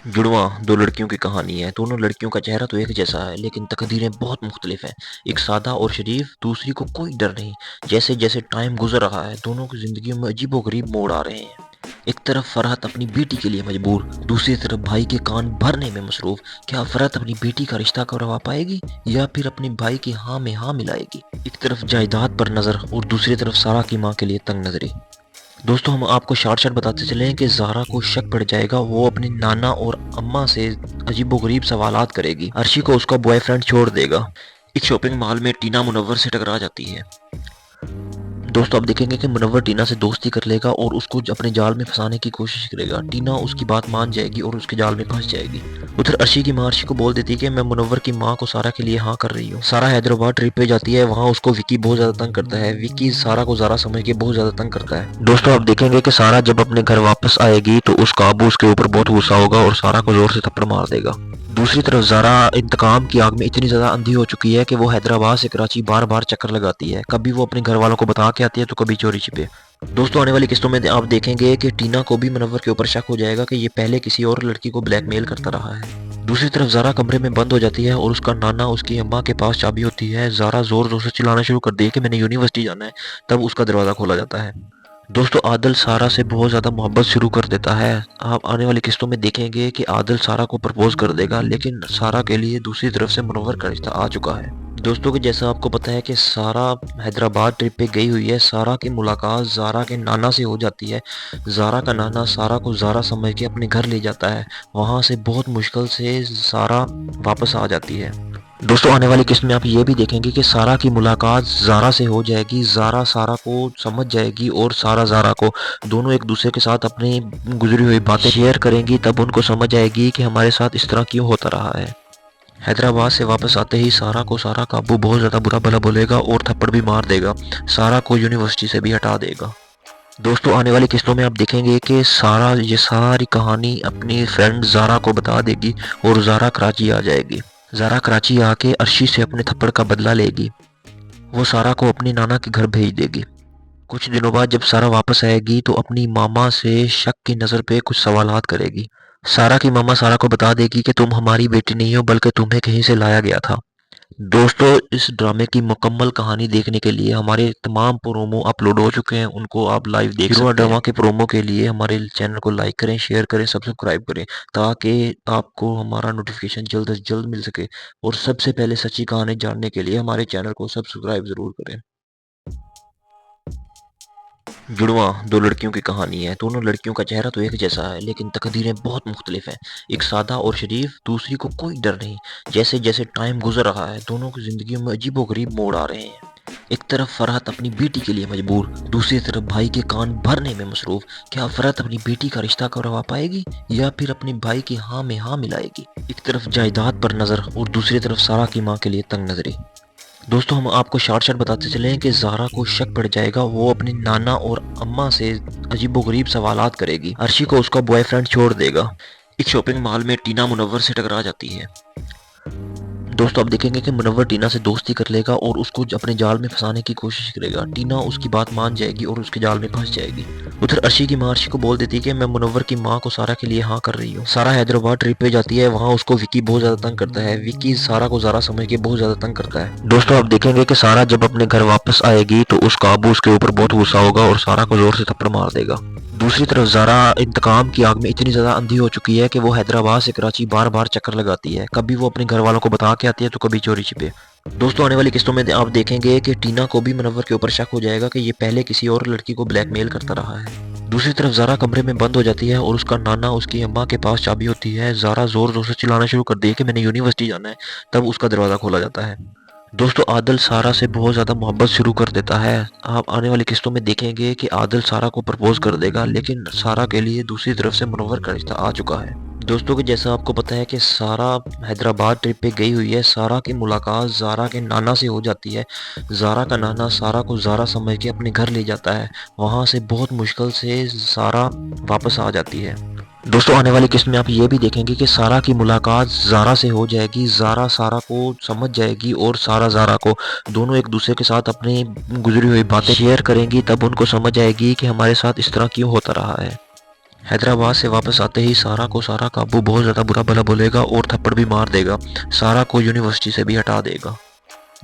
जुड़वां दो लड़कियों की कहानी है। दोनों लड़कियों का चेहरा तो एक जैसा है, लेकिन तकदीरें बहुत मुख्तलिफ हैं। एक सादा और शरीफ, दूसरी को कोई डर नहीं। जैसे जैसे टाइम गुजर रहा है, दोनों की जिंदगी में अजीबोगरीब मोड़ आ रहे हैं। एक तरफ फरहत अपनी बेटी के लिए मजबूर, दूसरी तरफ भाई के कान भरने में मसरूफ। क्या फरहत अपनी बेटी का रिश्ता करवा पाएगी या फिर अपने भाई की हाँ में हाँ मिलाएगी? एक तरफ जायदाद पर नजर और दूसरी तरफ सारा की माँ के लिए तंग नजरी। दोस्तों, हम आपको शॉर्ट शॉर्ट बताते चले हैं कि ज़ारा को शक पड़ जाएगा। वो अपनी नाना और अम्मा से अजीबोगरीब सवालात करेगी। अर्शी को उसका बॉयफ्रेंड छोड़ देगा। एक शॉपिंग मॉल में टीना मुनव्वर से टकरा जाती है। दोस्तों, आप देखेंगे कि मुनव्वर टीना से दोस्ती कर लेगा और उसको अपने जाल में फंसाने की कोशिश करेगा। टीना उसकी बात मान जाएगी और उसके जाल में फंस जाएगी। उधर अर्शी की माँ अर्शी को बोल देती है कि मैं मुनव्वर की माँ को सारा के लिए हाँ कर रही हूँ। सारा हैदराबाद ट्रिप पे जाती है। वहाँ उसको विकी बहुत ज्यादा तंग करता है। विकी सारा को ज़ारा समझ के बहुत ज्यादा तंग करता है। दोस्तों, आप देखेंगे कि सारा जब अपने घर वापस आएगी तो उसका अबू उसके ऊपर बहुत गुस्सा होगा और सारा को जोर से थप्पड़ मार देगा। दूसरी तरफ ज़ारा इंतकाम की आग में इतनी ज़्यादा अंधी हो चुकी है कि वो हैदराबाद से कराची बार बार चक्कर लगाती है। कभी वो अपने घर वालों को बता के आती है तो कभी चोरी छिपे। दोस्तों, आने वाली किस्तों में आप देखेंगे कि टीना को भी मुनव्वर के ऊपर शक हो जाएगा कि ये पहले किसी और लड़की को ब्लैकमेल करता रहा है। दूसरी तरफ ज़ारा कमरे में बंद हो जाती है और उसका नाना उसकी अम्मा के पास चाबी होती है। ज़ारा जोर जोर से चिल्लाना शुरू कर दी है कि मैंने यूनिवर्सिटी जाना है। तब उसका दरवाज़ा खोला जाता है। दोस्तों, आदिल सारा से बहुत ज़्यादा मोहब्बत शुरू कर देता है। आप आने वाली किस्तों में देखेंगे कि आदिल सारा को प्रपोज कर देगा, लेकिन सारा के लिए दूसरी तरफ से मुनव्वर का रिश्ता आ चुका है। दोस्तों, कि जैसा आपको पता है कि सारा हैदराबाद ट्रिप पे गई हुई है। सारा की मुलाकात ज़ारा के नाना से हो जाती है। ज़ारा का नाना सारा को ज़ारा समझ के अपने घर ले जाता है। वहाँ से बहुत मुश्किल से सारा वापस आ जाती है। दोस्तों, आने वाली किस्त में आप ये भी देखेंगे कि सारा की मुलाकात ज़ारा से हो जाएगी। ज़ारा सारा को समझ जाएगी और सारा ज़ारा को, दोनों एक दूसरे के साथ अपनी गुजरी हुई बातें शेयर करेंगी। तब उनको समझ आएगी कि हमारे साथ इस तरह क्यों होता रहा है। हैदराबाद से वापस आते ही सारा को सारा काबू बहुत ज़्यादा बुरा भला बोलेगा और थप्पड़ भी मार देगा। सारा को यूनिवर्सिटी से भी हटा देगा। दोस्तों, आने वाली किस्तों में आप देखेंगे कि सारा ये सारी कहानी अपनी फ्रेंड ज़ारा को बता देगी और ज़ारा कराची आ जाएगी। ज़ारा कराची आके अर्शी से अपने थप्पड़ का बदला लेगी। वो सारा को अपनी नाना के घर भेज देगी। कुछ दिनों बाद जब सारा वापस आएगी तो अपनी मामा से शक की नज़र पे कुछ सवालात करेगी। सारा की मामा सारा को बता देगी कि तुम हमारी बेटी नहीं हो, बल्कि तुम्हें कहीं से लाया गया था। दोस्तों, इस ड्रामे की मुकम्मल कहानी देखने के लिए हमारे तमाम प्रोमो अपलोड हो चुके हैं, उनको आप लाइव देख सकते हैं। ड्रामा के प्रोमो के लिए हमारे चैनल को लाइक करें, शेयर करें, सब्सक्राइब करें, ताकि आपको हमारा नोटिफिकेशन जल्द से जल्द मिल सके। और सबसे पहले सच्ची कहानी जानने के लिए हमारे चैनल को सब्सक्राइब ज़रूर करें। जुड़वां दो लड़कियों की कहानी है। दोनों लड़कियों का चेहरा तो एक जैसा है, लेकिन तकदीरें बहुत मुख्तलिफ हैं। एक सादा और शरीफ, दूसरी को कोई डर नहीं। जैसे जैसे टाइम गुजर रहा है, दोनों की जिंदगी में अजीबोगरीब मोड़ आ रहे हैं। एक तरफ फरहत अपनी बेटी के लिए मजबूर, दूसरी तरफ भाई के कान भरने में मसरूफ। क्या फरहत अपनी बेटी का रिश्ता करवा पाएगी या फिर अपने भाई की हाँ में हाँ मिलाएगी? एक तरफ जायदाद पर नजर और दूसरी तरफ सारा की माँ के लिए तंग नजरी। दोस्तों, हम आपको शॉर्ट शॉर्ट बताते चले हैं कि ज़ारा को शक पड़ जाएगा। वो अपनी नाना और अम्मा से अजीबोगरीब सवालात करेगी। अर्शी को उसका बॉयफ्रेंड छोड़ देगा। एक शॉपिंग मॉल में टीना मुनव्वर से टकरा जाती है। दोस्तों, आप देखेंगे कि मुनव्वर टीना से दोस्ती कर लेगा और उसको अपने जाल में फंसाने की कोशिश करेगा। टीना उसकी बात मान जाएगी और उसके जाल में फंस जाएगी। उधर अर्शी की माँ अर्शी को बोल देती है कि मैं मुनव्वर की माँ को सारा के लिए हाँ कर रही हूँ। सारा हैदराबाद ट्रिप पे जाती है। वहाँ उसको विकी बहुत ज्यादा तंग करता है। विकी सारा को ज़ारा समझ के बहुत ज्यादा तंग करता है। दोस्तों, आप देखेंगे कि सारा जब अपने घर वापस आएगी तो उसका अबू उसके ऊपर बहुत गुस्सा होगा और सारा को जोर से थप्पड़ मार देगा। दूसरी तरफ ज़ारा इंतकाम की आग में इतनी ज़्यादा अंधी हो चुकी है कि वो हैदराबाद से कराची बार बार चक्कर लगाती है। कभी वो अपने घर वालों को बता के आती है तो कभी चोरी छिपे। दोस्तों, आने वाली किस्तों में आप देखेंगे कि टीना को भी मुनव्वर के ऊपर शक हो जाएगा कि ये पहले किसी और लड़की को ब्लैकमेल करता रहा है। दूसरी तरफ ज़ारा कमरे में बंद हो जाती है और उसका नाना उसकी अम्मा के पास चाबी होती है। ज़ारा जोर जोर से चिल्लाना शुरू कर दी है कि मैंने यूनिवर्सिटी जाना है। तब उसका दरवाज़ा खोला जाता है। दोस्तों, आदिल सारा से बहुत ज़्यादा मोहब्बत शुरू कर देता है। आप आने वाली किस्तों में देखेंगे कि आदिल सारा को प्रपोज कर देगा, लेकिन सारा के लिए दूसरी तरफ से मुनव्वर का रिश्ता आ चुका है। दोस्तों, कि जैसा आपको पता है कि सारा हैदराबाद ट्रिप पे गई हुई है। सारा की मुलाकात ज़ारा के नाना से हो जाती है। ज़ारा का नाना सारा को ज़ारा समझ के अपने घर ले जाता है। वहाँ से बहुत मुश्किल से सारा वापस आ जाती है। दोस्तों, आने वाली किस्त में आप ये भी देखेंगे कि सारा की मुलाकात ज़ारा से हो जाएगी। ज़ारा सारा को समझ जाएगी और सारा ज़ारा को, दोनों एक दूसरे के साथ अपनी गुजरी हुई बातें शेयर करेंगी। तब उनको समझ आएगी कि हमारे साथ इस तरह क्यों होता रहा है। हैदराबाद से वापस आते ही सारा को सारा काबू बहुत ज़्यादा बुरा भला बोलेगा और थप्पड़ भी मार देगा। सारा को यूनिवर्सिटी से भी हटा देगा।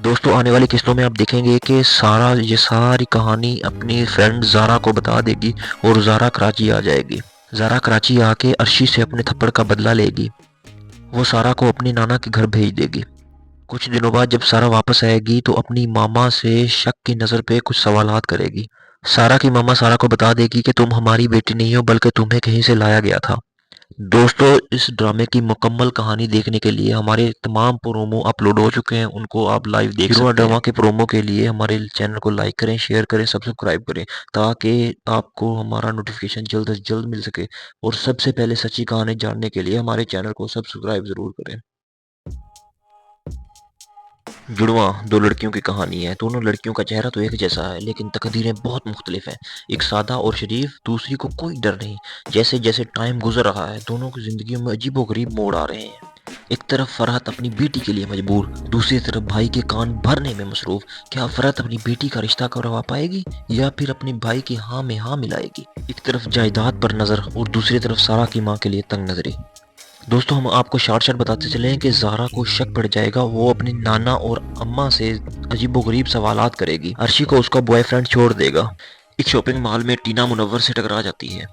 दोस्तों आने वाली किस्तों में आप देखेंगे कि सारा ये सारी कहानी अपनी फ्रेंड ज़ारा को बता देगी और ज़ारा कराची आ जाएगी। ज़ारा कराची आके अर्शी से अपने थप्पड़ का बदला लेगी। वो सारा को अपनी नाना के घर भेज देगी। कुछ दिनों बाद जब सारा वापस आएगी तो अपनी मामा से शक की नज़र पे कुछ सवालात करेगी। सारा की मामा सारा को बता देगी कि तुम हमारी बेटी नहीं हो बल्कि तुम्हें कहीं से लाया गया था। दोस्तों इस ड्रामे की मुकम्मल कहानी देखने के लिए हमारे तमाम प्रोमो अपलोड हो चुके हैं, उनको आप लाइव देख सकते हैं। ड्रामा के प्रोमो के लिए हमारे चैनल को लाइक करें, शेयर करें, सब्सक्राइब करें ताकि आपको हमारा नोटिफिकेशन जल्द से जल्द मिल सके। और सबसे पहले सच्ची कहानी जानने के लिए हमारे चैनल को सब्सक्राइब ज़रूर करें। जुड़वां दो लड़कियों की कहानी है। दोनों लड़कियों का चेहरा तो एक जैसा है लेकिन तकदीरें बहुत मुख्तलिफ हैं। एक सादा और शरीफ, दूसरी को कोई डर नहीं। जैसे जैसे टाइम गुजर रहा है दोनों की जिंदगियों में अजीबोगरीब मोड़ आ रहे हैं। एक तरफ फरहत अपनी बेटी के लिए मजबूर, दूसरी तरफ भाई के कान भरने में मसरूफ। क्या फरहत अपनी बेटी का रिश्ता करवा पाएगी या फिर अपने भाई की हाँ में हाँ मिलाएगी? एक तरफ जायदाद पर नजर और दूसरी तरफ सारा की माँ के लिए तंग नजरी। दोस्तों हम आपको शॉर्ट शॉर्ट बताते चले हैं कि ज़ारा को शक पड़ जाएगा। वो अपनी नाना और अम्मा से अजीबोगरीब सवालात करेगी। अर्शी को उसका बॉयफ्रेंड छोड़ देगा। एक शॉपिंग मॉल में टीना मुनव्वर से टकरा जाती है।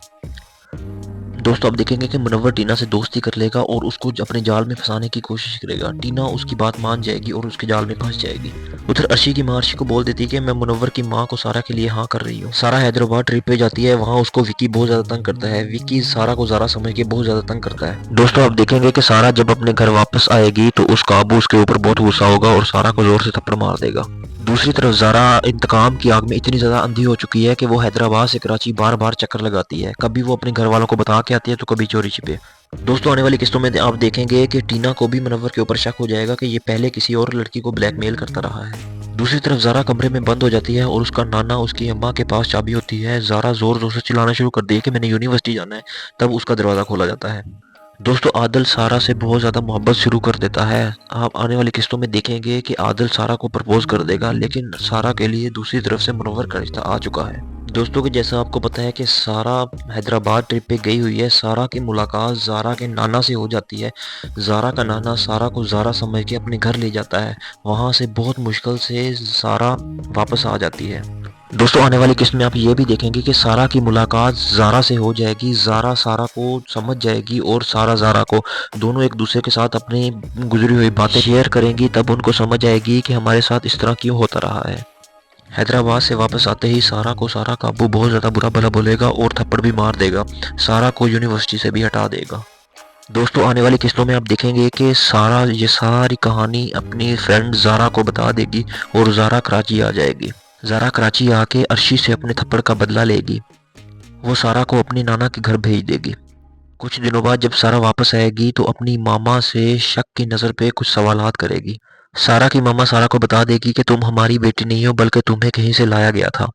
दोस्तों आप देखेंगे कि मुनव्वर टीना से दोस्ती कर लेगा और उसको अपने जाल में फंसाने की कोशिश करेगा। टीना उसकी बात मान जाएगी और उसके जाल में फंस जाएगी। उधर अर्शी की माँ अर्शी को बोल देती है कि मैं मुनव्वर की माँ को सारा के लिए हाँ कर रही हूँ। सारा हैदराबाद ट्रिप पे जाती है, वहाँ उसको विकी बहुत ज्यादा तंग करता है। विकी सारा को ज़ारा समझ के बहुत ज्यादा तंग करता है। दोस्तों आप देखेंगे कि सारा जब अपने घर वापस आएगी तो उसका अबू उसके ऊपर बहुत गुस्सा होगा और सारा को जोर से थप्पड़ मार देगा। दूसरी तरफ ज़ारा इंतकाम की आग में इतनी ज़्यादा अंधी हो चुकी है कि वो हैदराबाद से कराची बार बार चक्कर लगाती है। कभी वो अपने घर वालों को बता के आती है तो कभी चोरी छिपे। दोस्तों आने वाली किस्तों में आप देखेंगे कि टीना को भी मुनव्वर के ऊपर शक हो जाएगा कि ये पहले किसी और लड़की को ब्लैकमेल करता रहा है। दूसरी तरफ ज़ारा कमरे में बंद हो जाती है और उसका नाना उसकी अम्मा के पास चाबी होती है। ज़ारा जोर जोर से चिल्लाना शुरू कर दी है कि मैंने यूनिवर्सिटी जाना है। तब उसका दरवाज़ा खोला जाता है। दोस्तों आदिल सारा से बहुत ज़्यादा मोहब्बत शुरू कर देता है। आप आने वाली किस्तों में देखेंगे कि आदिल सारा को प्रपोज कर देगा, लेकिन सारा के लिए दूसरी तरफ से मुनव्वर का रिश्ता आ चुका है। दोस्तों कि जैसा आपको पता है कि सारा हैदराबाद ट्रिप पे गई हुई है। सारा की मुलाकात ज़ारा के नाना से हो जाती है। ज़ारा का नाना सारा को ज़ारा समझ के अपने घर ले जाता है। वहाँ से बहुत मुश्किल से सारा वापस आ जाती है। दोस्तों आने वाली किस्त में आप ये भी देखेंगे कि सारा की मुलाकात ज़ारा से हो जाएगी। ज़ारा सारा को समझ जाएगी और सारा ज़ारा को, दोनों एक दूसरे के साथ अपनी गुजरी हुई बातें शेयर करेंगी। तब उनको समझ आएगी कि हमारे साथ इस तरह क्यों होता रहा है। हैदराबाद से वापस आते ही सारा को सारा काबू बहुत ज़्यादा बुरा भला बोलेगा और थप्पड़ भी मार देगा। सारा को यूनिवर्सिटी से भी हटा देगा। दोस्तों आने वाली किस्तों में आप देखेंगे कि सारा ये सारी कहानी अपनी फ्रेंड ज़ारा को बता देगी और ज़ारा कराची आ जाएगी। ज़ारा कराची आके अर्शी से अपने थप्पड़ का बदला लेगी। वो सारा को अपनी नाना के घर भेज देगी। कुछ दिनों बाद जब सारा वापस आएगी तो अपनी मामा से शक की नज़र पे कुछ सवालात करेगी। सारा की मामा सारा को बता देगी कि तुम हमारी बेटी नहीं हो बल्कि तुम्हें कहीं से लाया गया था।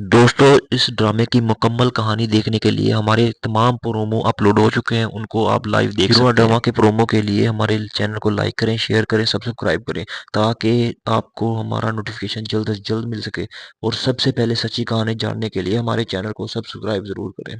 दोस्तों इस ड्रामे की मुकम्मल कहानी देखने के लिए हमारे तमाम प्रोमो अपलोड हो चुके हैं, उनको आप लाइव देख सकते हैं। ड्रामा के प्रोमो के लिए हमारे चैनल को लाइक करें, शेयर करें, सब्सक्राइब करें ताकि आपको हमारा नोटिफिकेशन जल्द से जल्द मिल सके। और सबसे पहले सच्ची कहानी जानने के लिए हमारे चैनल को सब्सक्राइब ज़रूर करें।